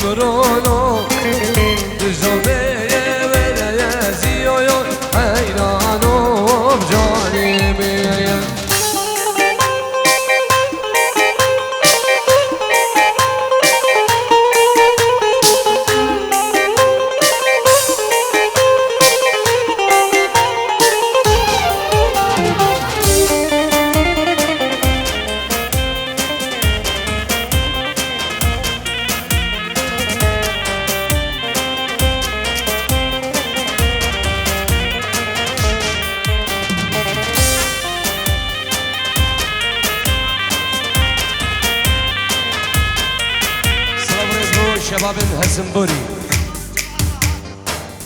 برونو جوبيه ولا يزيو حيرانو بجانبي شباب هسنبوري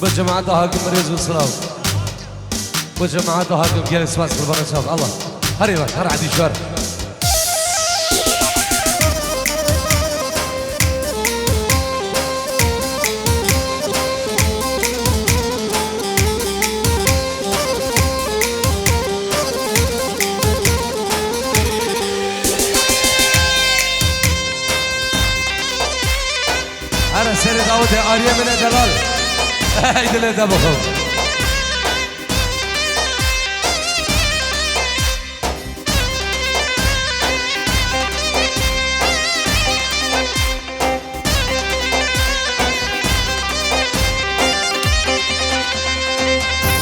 بجماعة هاكم مريز والسلام بجماعة هاكم جالس ماسك البرشاف الله هري بك هر عدي شوار أنا سيري داود آريا من الدلال هاي دلال دبخو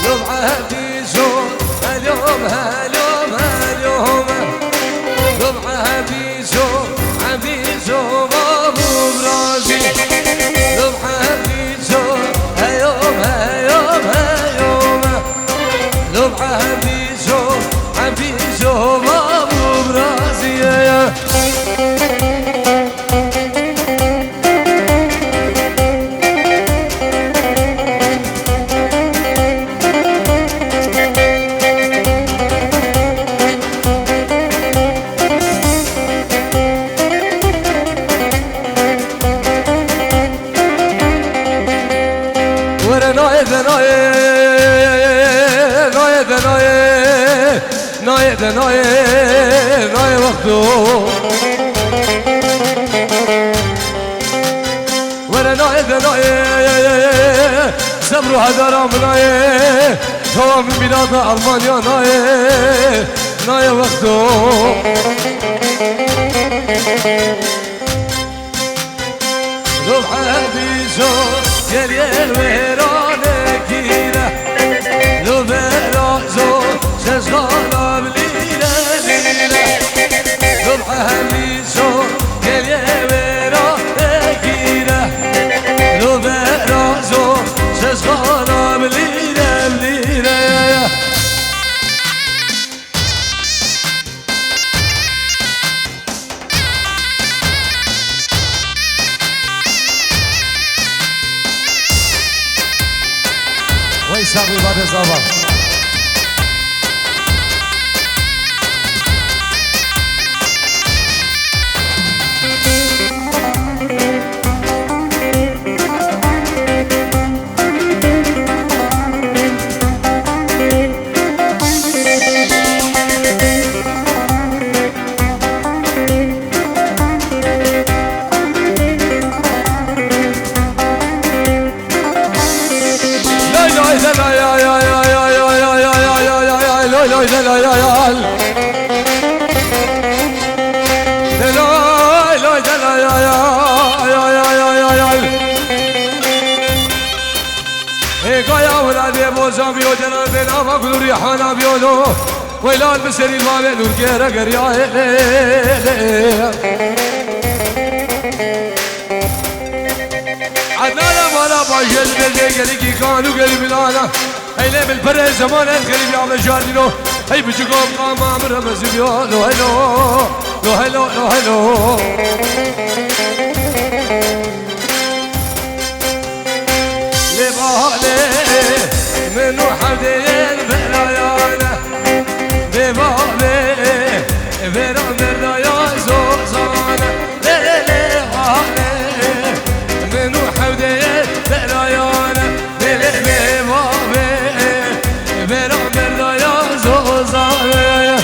يوم عبيزو اليوم اليوم اليوم يوم عبيزو عبيزو بابو برازي عبيزو بابو برازي ورا نايد نايد وقتو ورا نايد صبروا هدرام نايد هو من بلاد ألمانيا نايد وقتو روح بيزو يل ويرانك كينا لو برازو شزغانا بليلة ليلة روح بيزو يل ويرانك كينا لو برازو شزغانا بليلة ليلة ويسابي بعد الصباح ويلان بسري الوالد ورقيرة قرياء عدنانا مالا باجل بلدي قلقي كانوا قلب لانا هيلي بالبرة زمان الخليب يعمل جاردينو هي بجيكم قام عمر مزبيو لو هلو لو هلو لو هلو لبالي منو حدين بلايانا ببالي برام الرايا زوزانا ليلي غالي منو حدين بلايانا ليلي ببالي برام الرايا زوزانا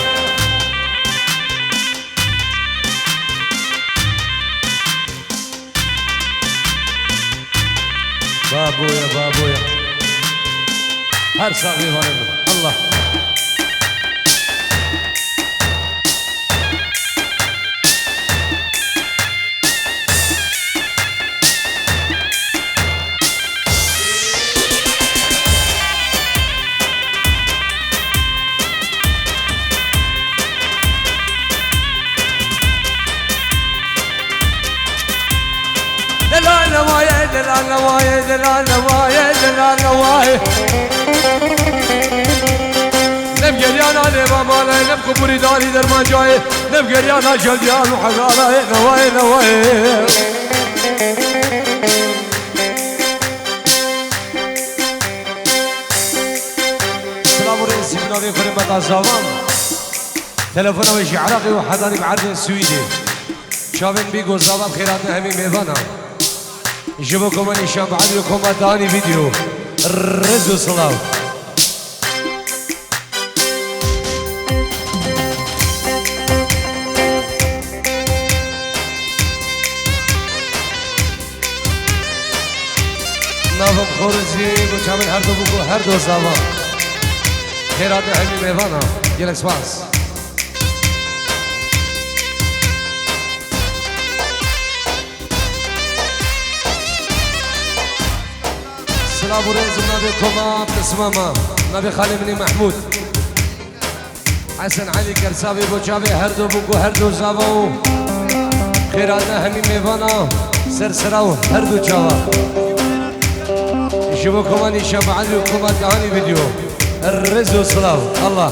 بابويا بابويا هر ساقي ظالم الله دلال نوايه دلال نوايه دلال نوايه نم گریانا لیبا ماله نم کبوری داری در من جایه نم گریانا جلدیان و حقاله نوايه نوايه سلام رئيسي بنادي خدمة الزوام تلفونه وشي عراقي وحضاني بعرض سويدي شافن بيقو الزوام خيراتنا همي ميفانا جبكم من نشان بعد لكم ثاني فيديو رزو صلاة نافم خورزي وشامل هردو بكو هردو زاوا خيرات همي ميوانا يلك سواس سلام ورزم نبي كوما بتسماما نبي خالي مني محمود حسن علي كرسابي بوچابي هردو بوكو هردو زاوا خيراتنا همي ميوانا سرسراو هردو چاوا شبو كوماني شاب علي وكوما دهاني فيديو الرزو صلاو الله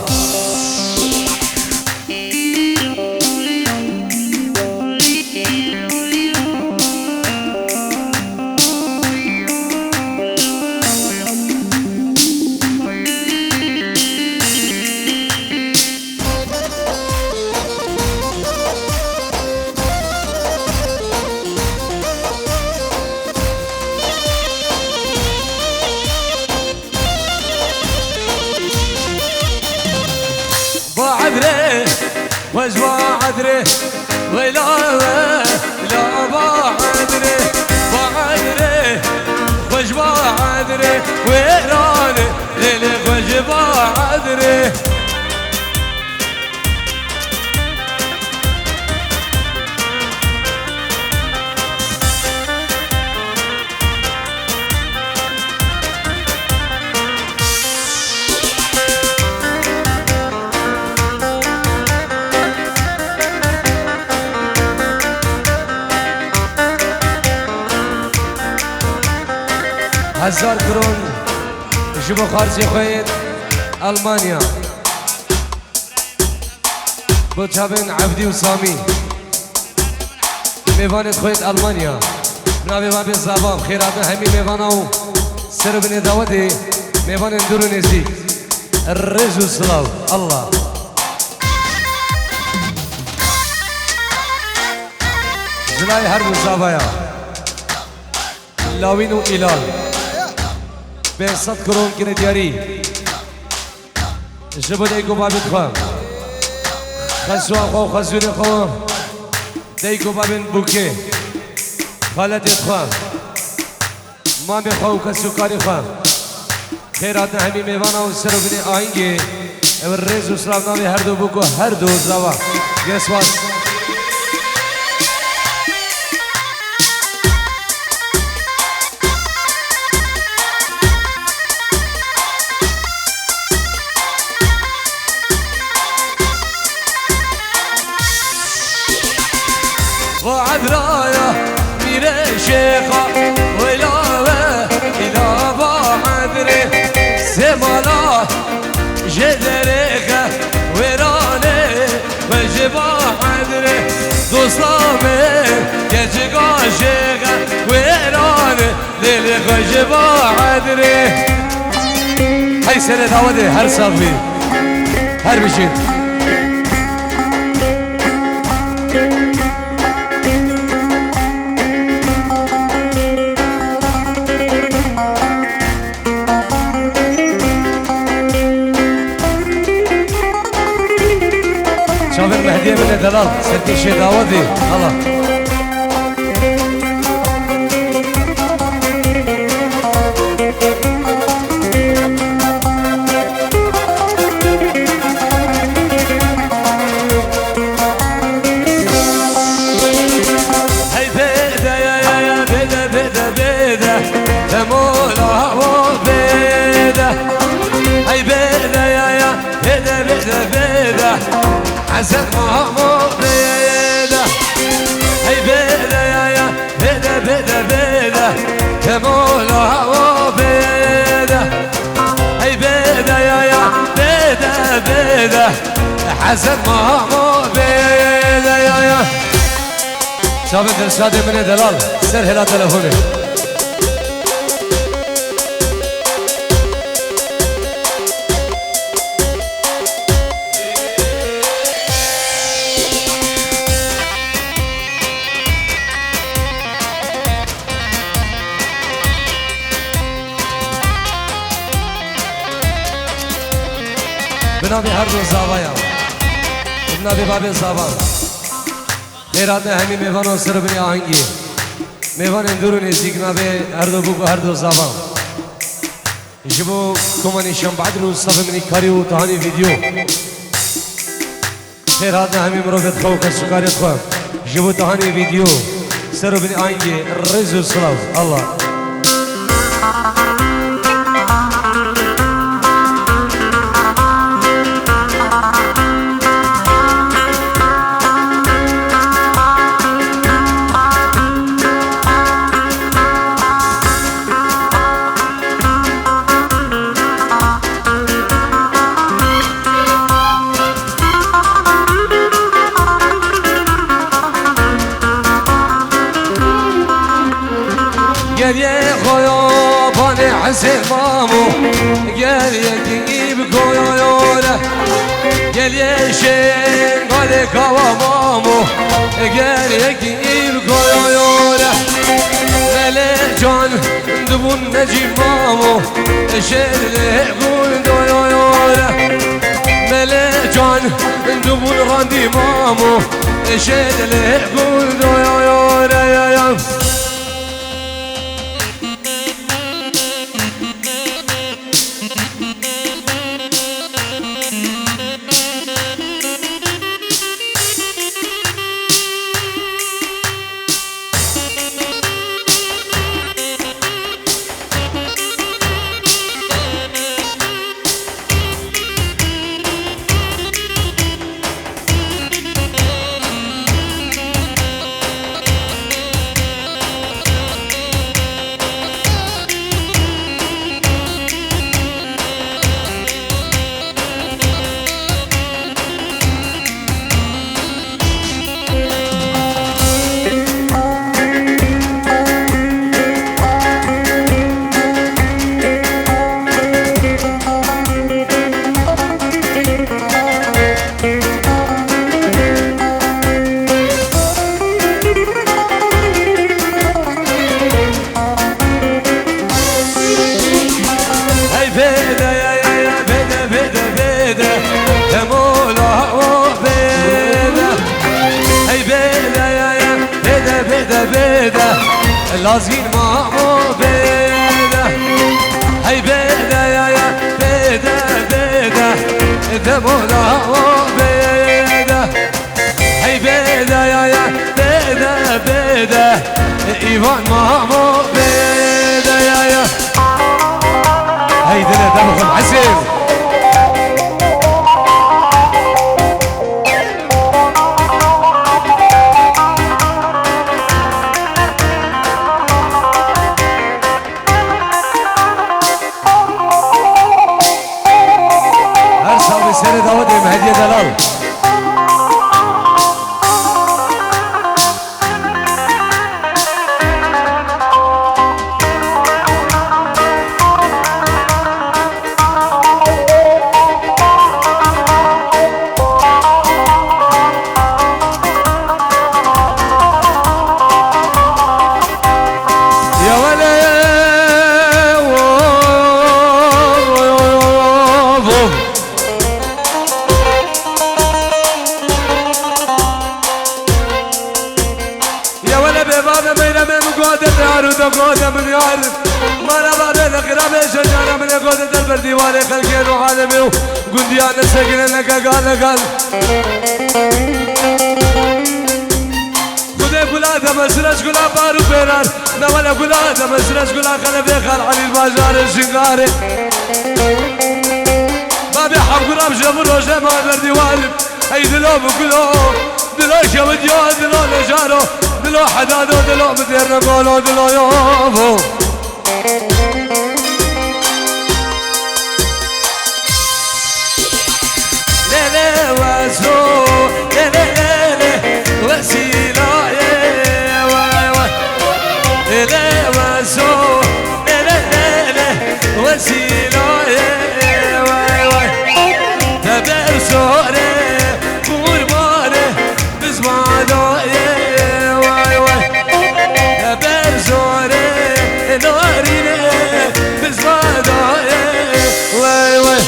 عذره وجوا عذره ولا لا بعذره بعذره وجوا عذره ويرانه ليل وجوا عذره هزار کرون جبو خارجی خوید ألمانيا بوچابن عبدی و سامی میوانت خوید ألمانيا ناوی بابی زبام خیرات همی میواناو سر بنی داوتی میوان دورو نزدیک الرزو سلاو الله زلای هر مزابایا لاوین و ایلال بين 100 كرون كنا دياري جبوا دايكو بابي تخوام خسوا خو خسوني خو دايكو بابين بوكي خالتي تخوام مامي خو كسوكاري خوام خيراتنا همي ميوانا وسرو بني آينجي الرز وسلام نامي هردو بوكو هردو زوا يسواس وعذرايا ميري شيخة ويلاوة إلا بعذري سمالا جدريخة ويراني وجبا عذري دوسلامي كجيقا شيخة ويراني ليلي وجبا عذري هاي سنة دعوتي هر صافي هر بشين شوفن هدية من الدلال ستي شي دعوتي الله تمولا وبيده هي بيده يا بيده حسن مامو بيده يا شابن درشادي من دلال سر هلا تلفوني بنابي هر دو زاوایا بنابي بابي زاوان خیرات همی میوان و سر بنی آهنگی میوان اندورو نزدیک نابي هر دو بوکو هر دو زاوان جبو کمانیشم بعد رو صف منی کاری و تهانی ویدیو خیرات همی مروفت خو کسکاریت خو جبو تهانی ویدیو سر بنی آهنگی رزو سلاو الله گریه خیابان حسین مامو گریه گیب کویوره گریه شنگال کوا مامو گریه گیب کویوره مله جان دبون نجی مامو شرله گول دویوره مله جان دبون غاندی مامو شرله گول دویوره لازين مامو بيده هي بيده يا بيده دمولا بيده هي بيده يا بيده ايوان مامو بيده يا هي دنا دمهم حسين سير داود هدية دلال يا ولد قودة من يعرف ما نبغى ذكرى من شجرة من قودة البردي واري خلقين وعالمي وقنديان السجن انك قال خذي قلادة مسرش قلا بارو بيران نوالا قلادة مسرش قلا خلفي خال علي الباجار الشنقاري بابي حب قراب جمر وجه ما البردي وارف اي دلو بقلو دلو شوديو دلو نجارو دلو حدادو دلو مدير نقولو دلو يوفو ليلة وزو ليلة وسيلاية واي واي ليلة وزو ليلة وسيلاية واي واي تبر سوري قرباني بزماناية واي واي تبر سوري ناريني بزماناية واي واي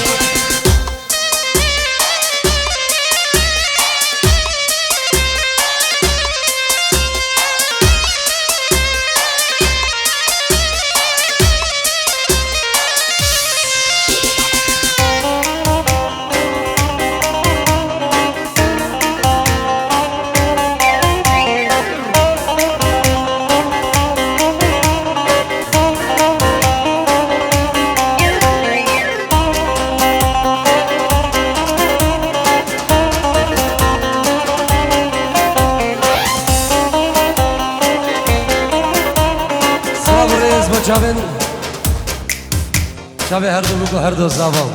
Çavin, çavi her dolu her do zaval.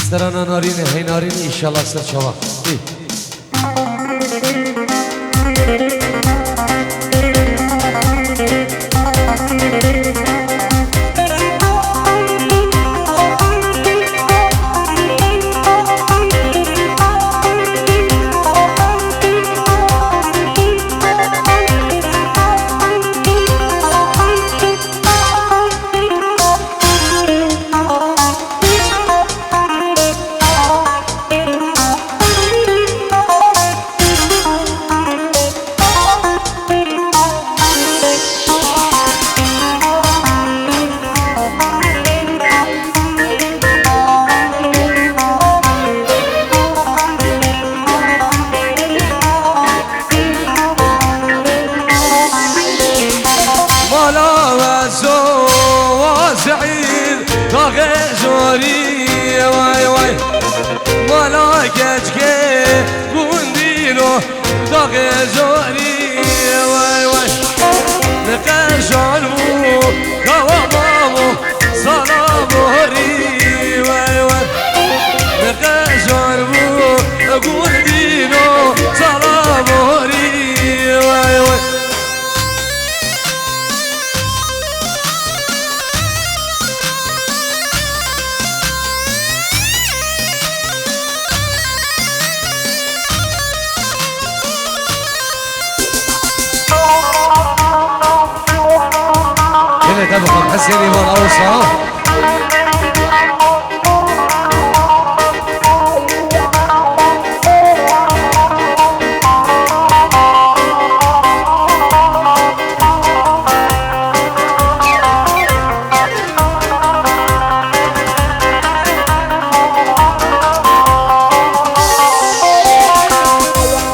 Strana narini, hey narini inşallah sır çava. واي واي ولا كجكي بوندينو داغي زوري واي واي نقاشانو كوامامو صلابوري واي واي نقاشانو بوندينو صلابوري واي واي تبقى محسيني من أوصى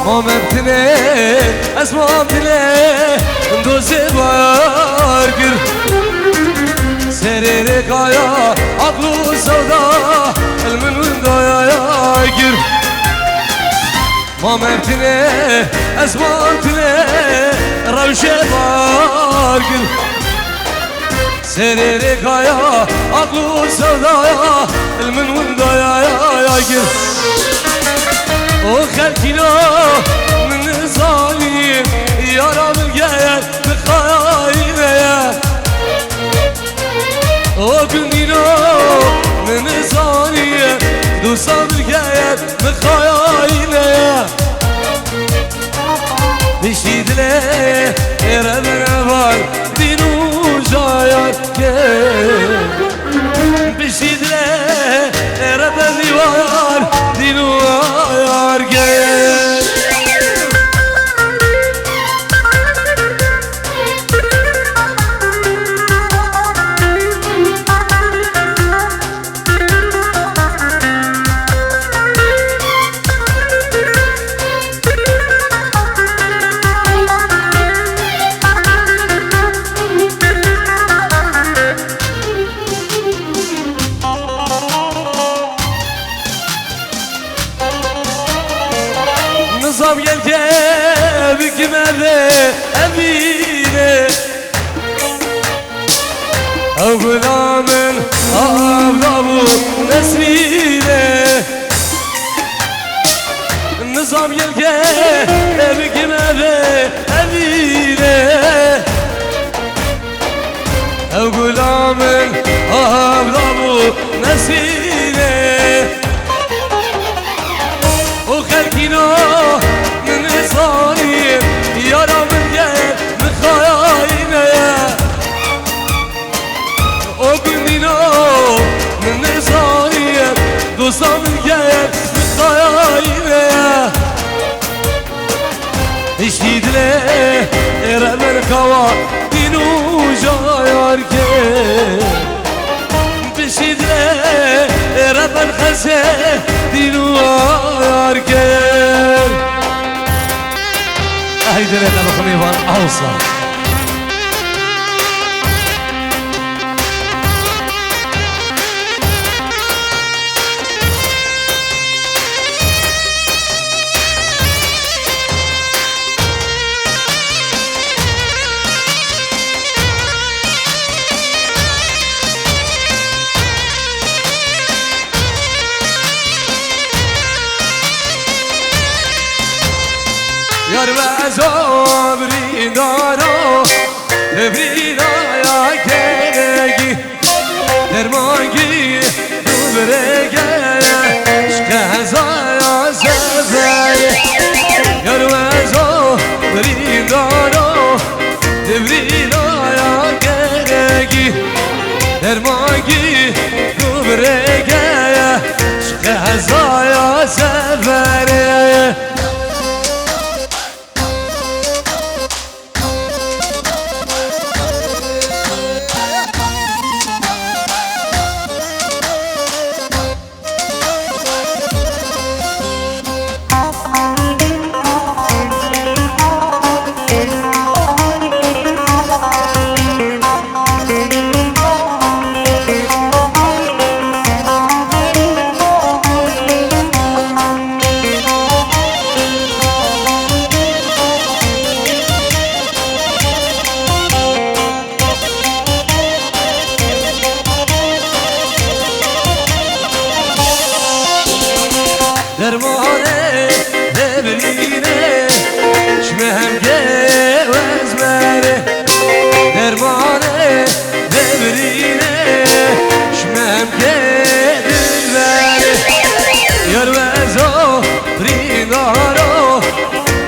مامتني اسمامتني ندوزي بارقر سريرك يا عقلو سودا المنون يا يقر مامتني اسمامتني روشي بارقر سريرك يا عقلو سودا المنون يا يقر وخلكنا من ظالم يا رب الجايات بخاينة وكلنا من ظالم دوسا بالجايات بخاينة بشيد ليه ربنا بار دينو جايات بشيد ليه ربنا بار دينو او غلام آفتابو نسرینه نظام یلگه بگیم evine او غلام آفتابو نسرینه او خلقینا من صاریم یارا من گل مخایینه او بندینا من صاریم دوستا من گل مخایینه اشتی دله رمر خوا دینو جایار که بشی دله رمر خسه دینو آیار که اهی دله نبخمی بان اوصا یار وزا بریندارا بریندایا کنگی درمانگی دو برگه عشق هزایا سفره یار وزا بریندارا بریندایا کنگی درمانگی دو برگه عشق هزایا سفره درمانه دبرینه شمهم گوز بره درمانه دبرینه شمهم گدل بره یار وزا برینارو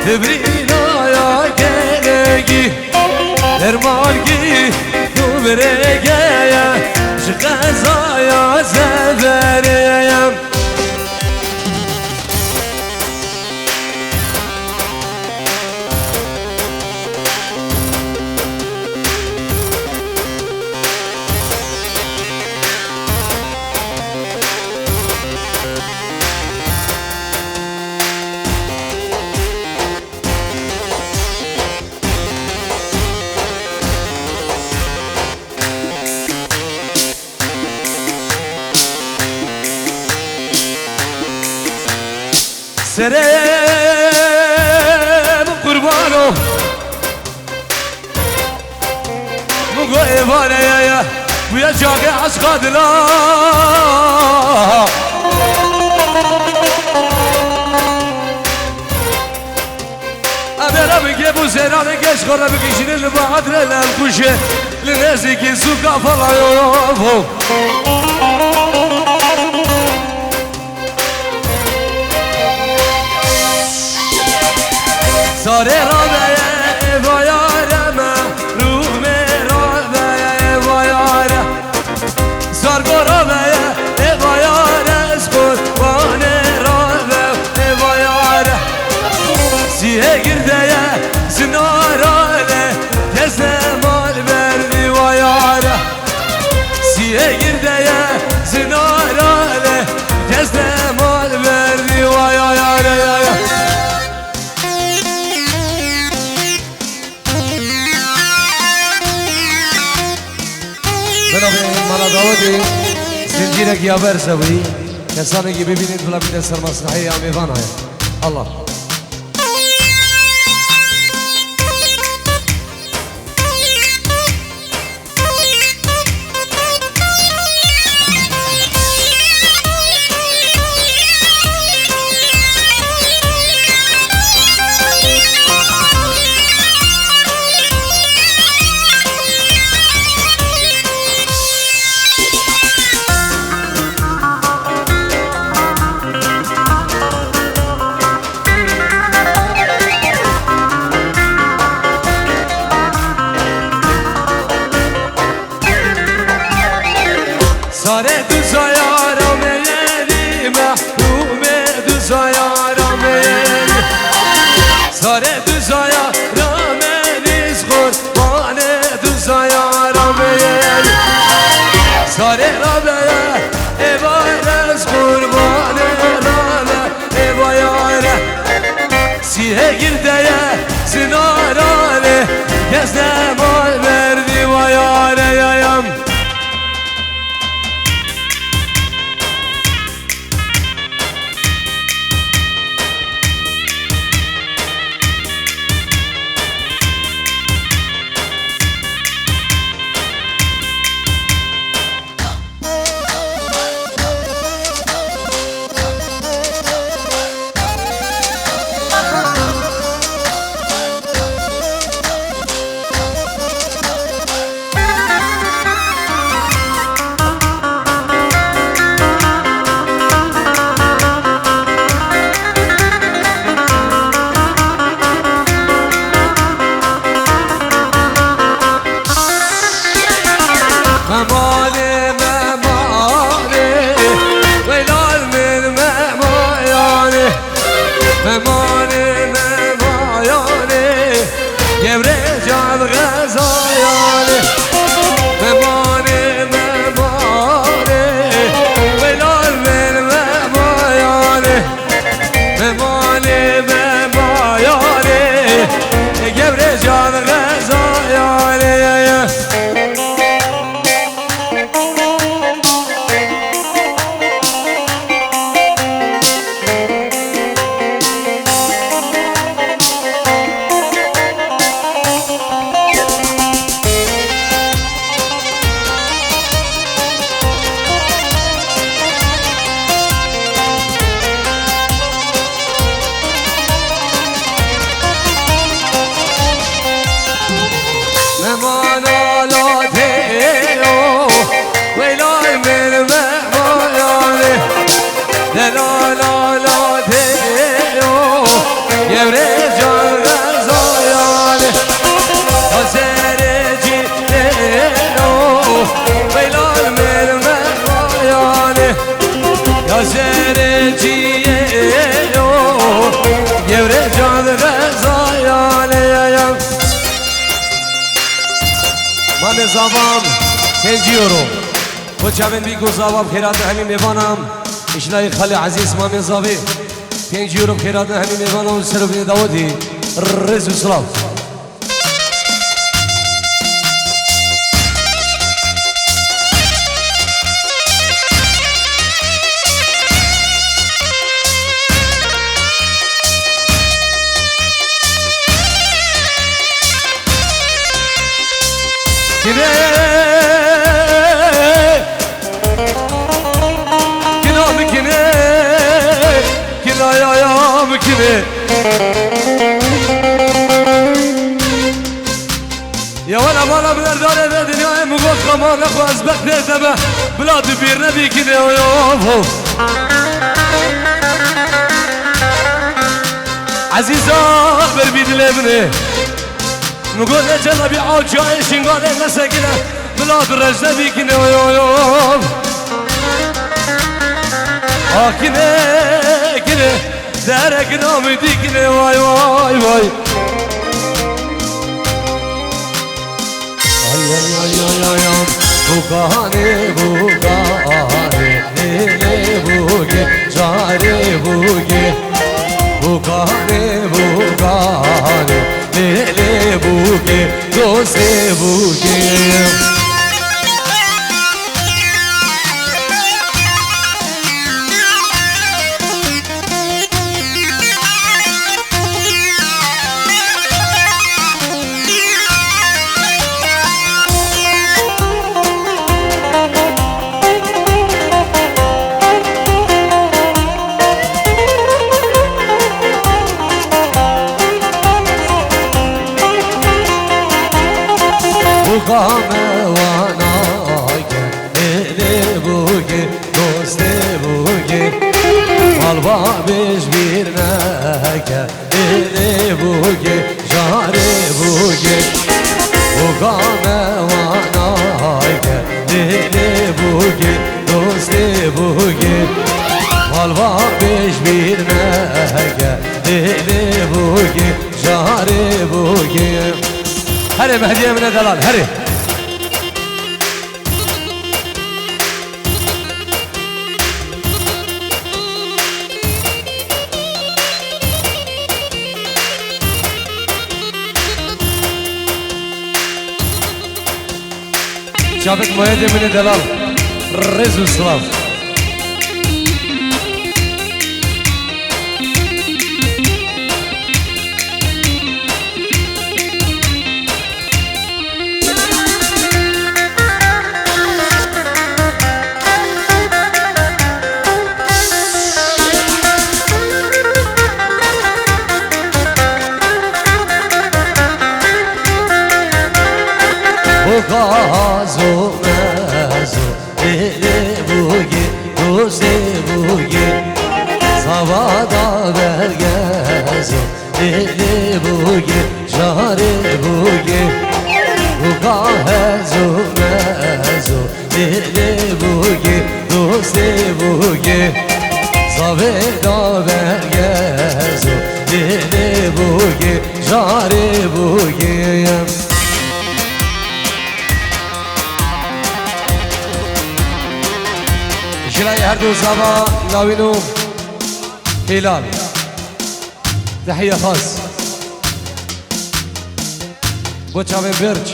دبرینا یا گلگی درمانگی دو برگه شقزا یا زبریم سرم قربانو مگو ایوانه یا بویا جاگه از قادلا امرا بگه بو زیران گش خورا بگیشین لبادر للکوشه لنزیکی سوکا فلایو ساره را به وایارم روم را به وایارم سارگو را به وایارم اسکوان را به وایارم سیه گرده زنارانه تز مال بردی وایارم سیه گرده زنارانه تز مال بردی وایارم مرا داودی زنجیره گیا برسوی کسانی که ببینید بلا بیده سرمسرحی آمیوان های الله ساره دوزایارم یعنی محروم دوزایارم یعنی ساره دوزایارم نیز قربان دوزایارم یعنی ساره رابعه ایوارز قربان رابعه ایواره سیه گردeye zinarane gezde mal verdi vayare yayam زبان کنجیورو و چمن بیگو زبان خیرات همین میبانم اشلای خالی عزیز مامی زبی کنجیورو خیرات همین میبانم سر بین داودی رز و سلام يا ولا مالا من الدار الدنيا مقول خمار لخو أزبك نزبه بلاد بير نبي كده ويوفو عزيزة بربيد الابنه مقول أجل بيعود شاي شنقال نسكنه بلاد الرجل كده ويوف كده كده دارك نومي دي كده واي واي واي Bugane bugane lele buge jare buge Bugane bugane lele buge doste buge Bugame wana ele buge doste buge Malva beş bir neke ele buge jare buge Bugame wana ele buge هري بهدية من دلال هري شافك مهدي من دلال رزو سلاف غازو مازو دلی بوگی دوستی بوگی سوادا برگزو دلی بوگی جاری بوگی غازو مازو دلی بوگی دوستی بوگی سوادا برگزو دلی بوگی جاری بوگی شراي هردو زابا ناوينو هلال تحية خاص بوچاوين برج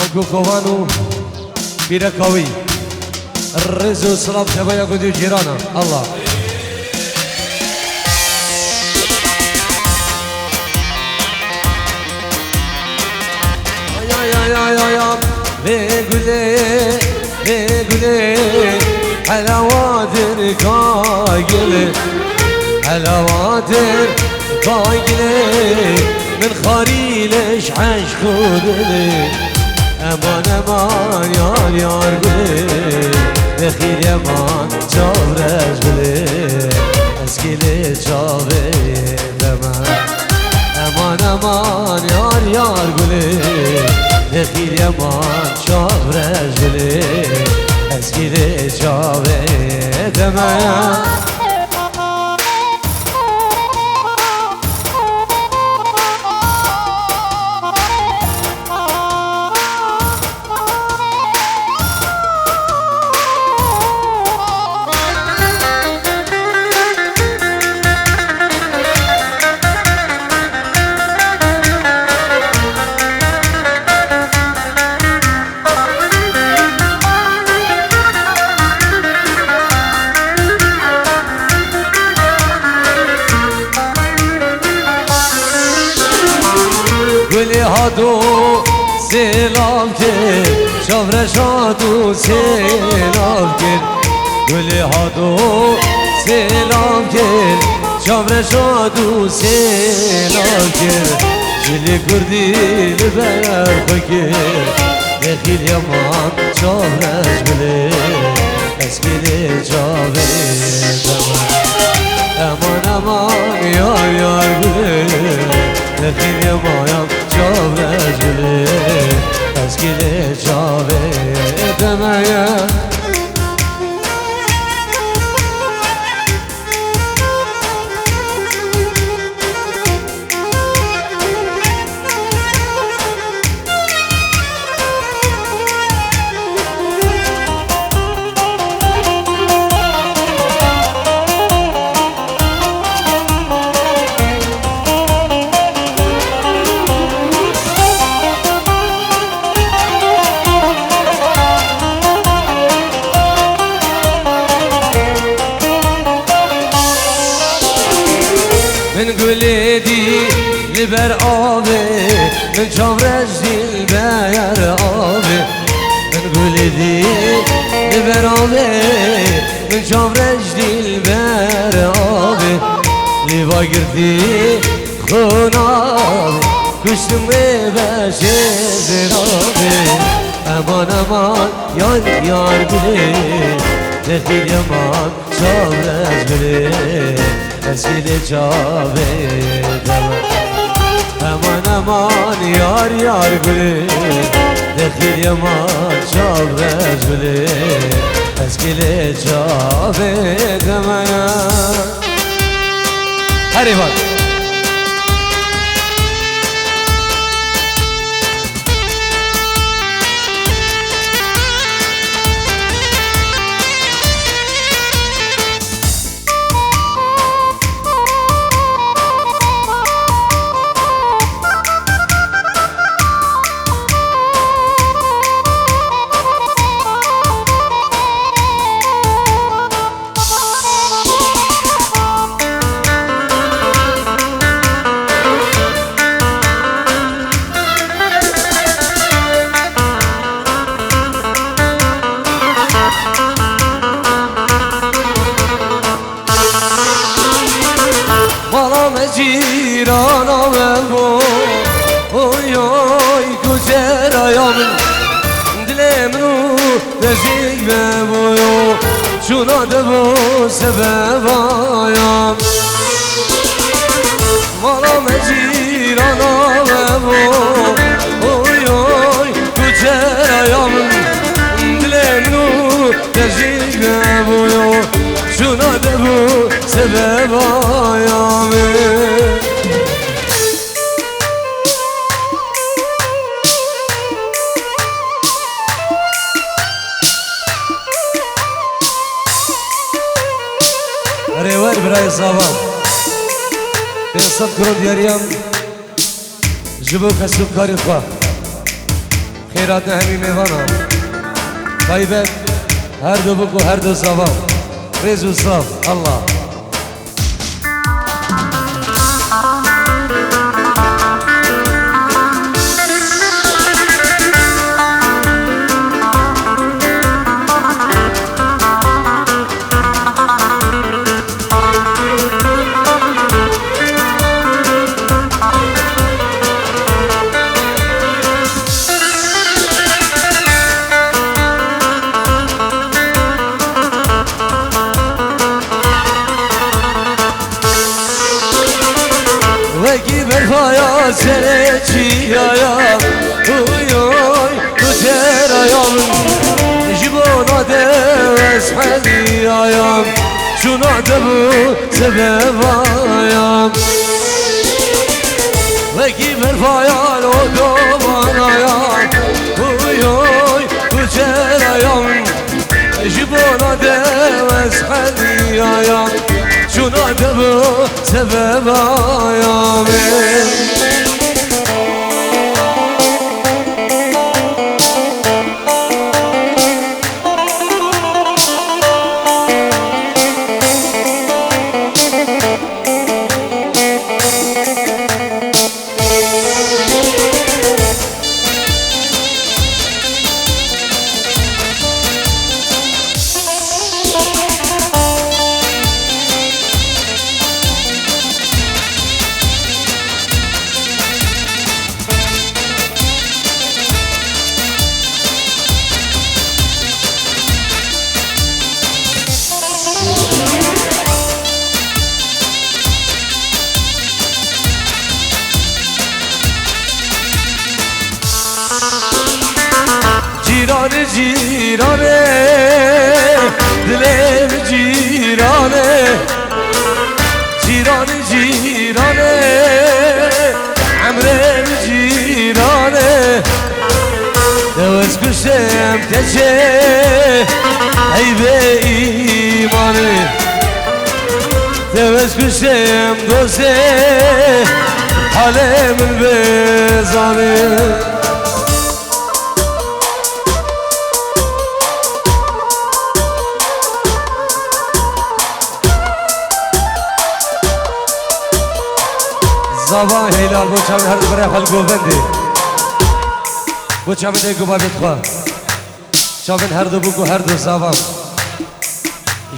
انكو كوانو بيركاوي الرزو سلام شبايا قدو جيرانا الله يا بيقولي حلاواتر كايلة حلاواتر كايلة من خاريلش عشقودلي امان امان يار يار بلي بخير يمان جاورج بلي اسكيلي جاوي دمان امان امان يار يار بلي بخير يمان جاورج بلي اسكيلي جاوي دمان هادو سلام کن شاور شادو سلام کن گلی هادو سلام کن شاور شادو سلام کن جلی کردی لبر بکر نخیل یمان شاورش بله اسکیل جاوه امان امان یار یار بله نخیل یمان جاورش بله اسکیل جاوه دمایا من قليدي لبر آبي من شامرج دل بير آبي من قليدي لبر آبي من شامرج دل بير آبي لبا قردي خونابي كشتم بشير زرابي امان امان يار يار بلي دخيل يمان شامرج بلي اسکیل جاوه دمان امان امان یار یار گلی دخیل یمان شاورش گلی اسکیل جاوه دمان هری بار جیرانا بو اوی اوی کجرایام دلم رو دژی بو چونا دبو سببایم مالام جیرانا بو اوی اوی کجرایام دلم رو دژی بو چونا دبو سببایم ريوان براي صابان بين صد كرون دياريام جبوك السكاري خوا خيرات همي ميوانا طيبت هر دو بكو هر دو صابان ريزو صاف الله برفایا سر چیایا اوی اوی تو چرایم جبونا دوست حدیایم چونا دبو سببایم وکی برفایا لو دوبانایم اوی اوی تو چرایم جبونا دوست حدیایم چونا دبو سببایم جیرانه جیرانه دلم جیرانه جیرانه جیرانه عمرم جیرانه دوست کشم تچه ای به ایمانه دوست کشم دوسته حالم بزانه زبان هلال بوچام هر برای خلقو بندی بوچام ده گوبا بتخوا شامن هر دو بگو هر دو زبان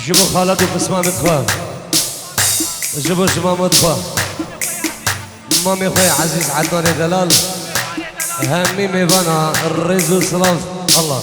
جبو خالد و قسمه بتخوا جبو شما متخوا مامي خوي عزيز عدنان دلال همي ميبانا الرزو سلاف الله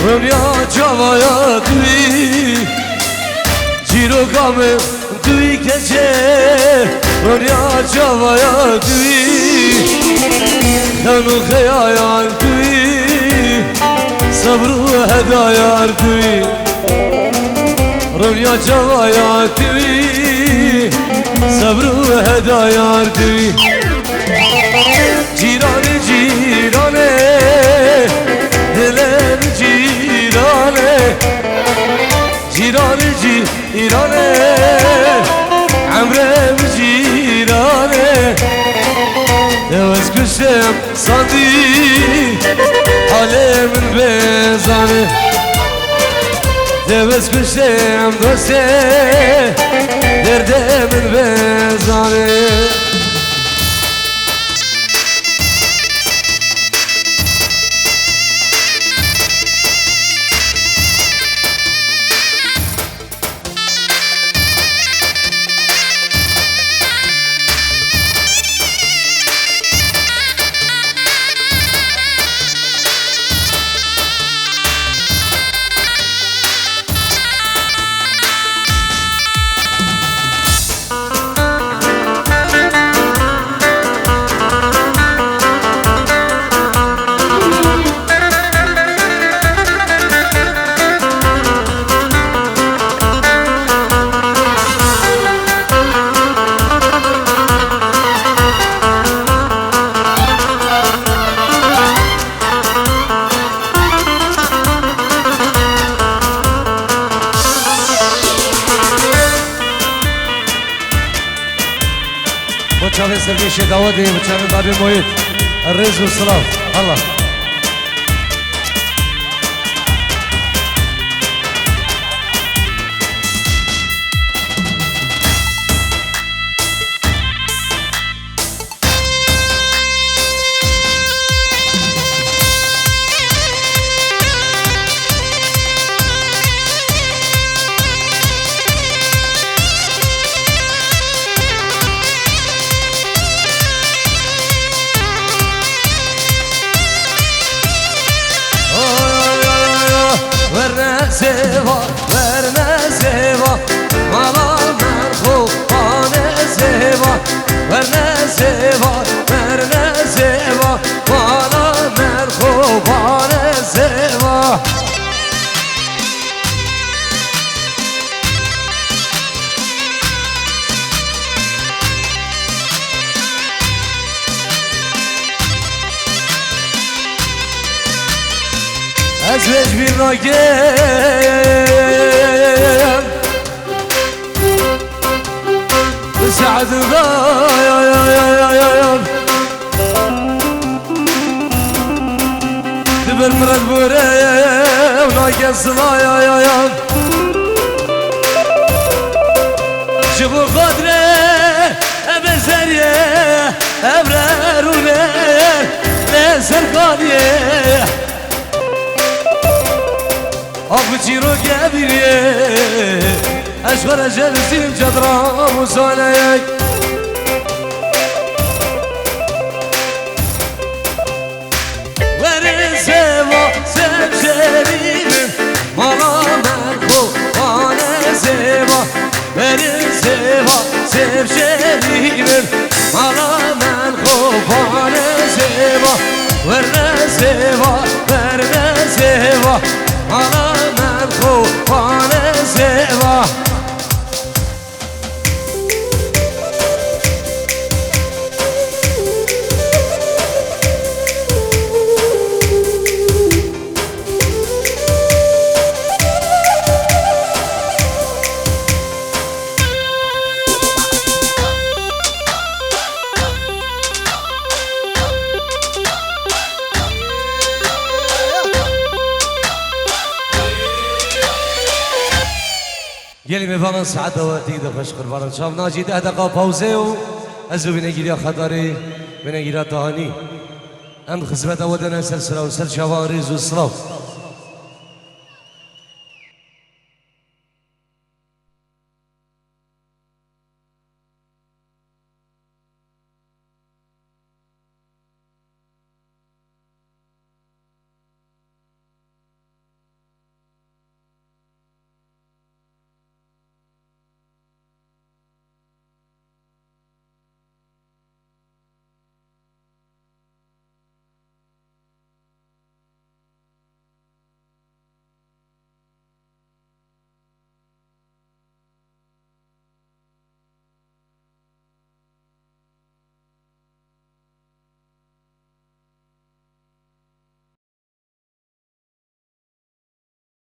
رمیا جوایا توی جیرو کامه توی کچه رمیا جوایا توی خانو خیایان توی صبر و هدایار توی رمیا جوایا توی صبر و هدایار توی جیرانه جیرانه دلم جیرانه جیرانه جیرانه کشم ساندی حال من بزانه دبس کشم دوسته درد من بزانه بچه‌ها سرگیش داودی بچه‌ها بابی محیط الرز والسلام الله زیبا ورنه زیبا مالا من خوبانه زیبا ورنه زیبا ورنه زیبا مالا من خوبانه زیبا از ویج بیر ناگیم سعد غایم دبر مرد بوره و ناگیم صلایم جبو خدره بزریه ابرارونه لسرکانیه آب چیرو گبیریه اشغال جلسیم جدرام و سانه ورن سوا سبشریم مالا من خوبانه سوا ورن سوا سبشریم مالا من خوبانه سوا ورن سوا ورن سوا مالا من خوبانه سوا يلي مفانا سعادة وقتي دفش قربان شام ناجي 10 دقيقة باوزه و ازو بنگیریا خطاری بنگیریا تهانی ام خدمت اودنا سلسله و سل شوارز و صلاف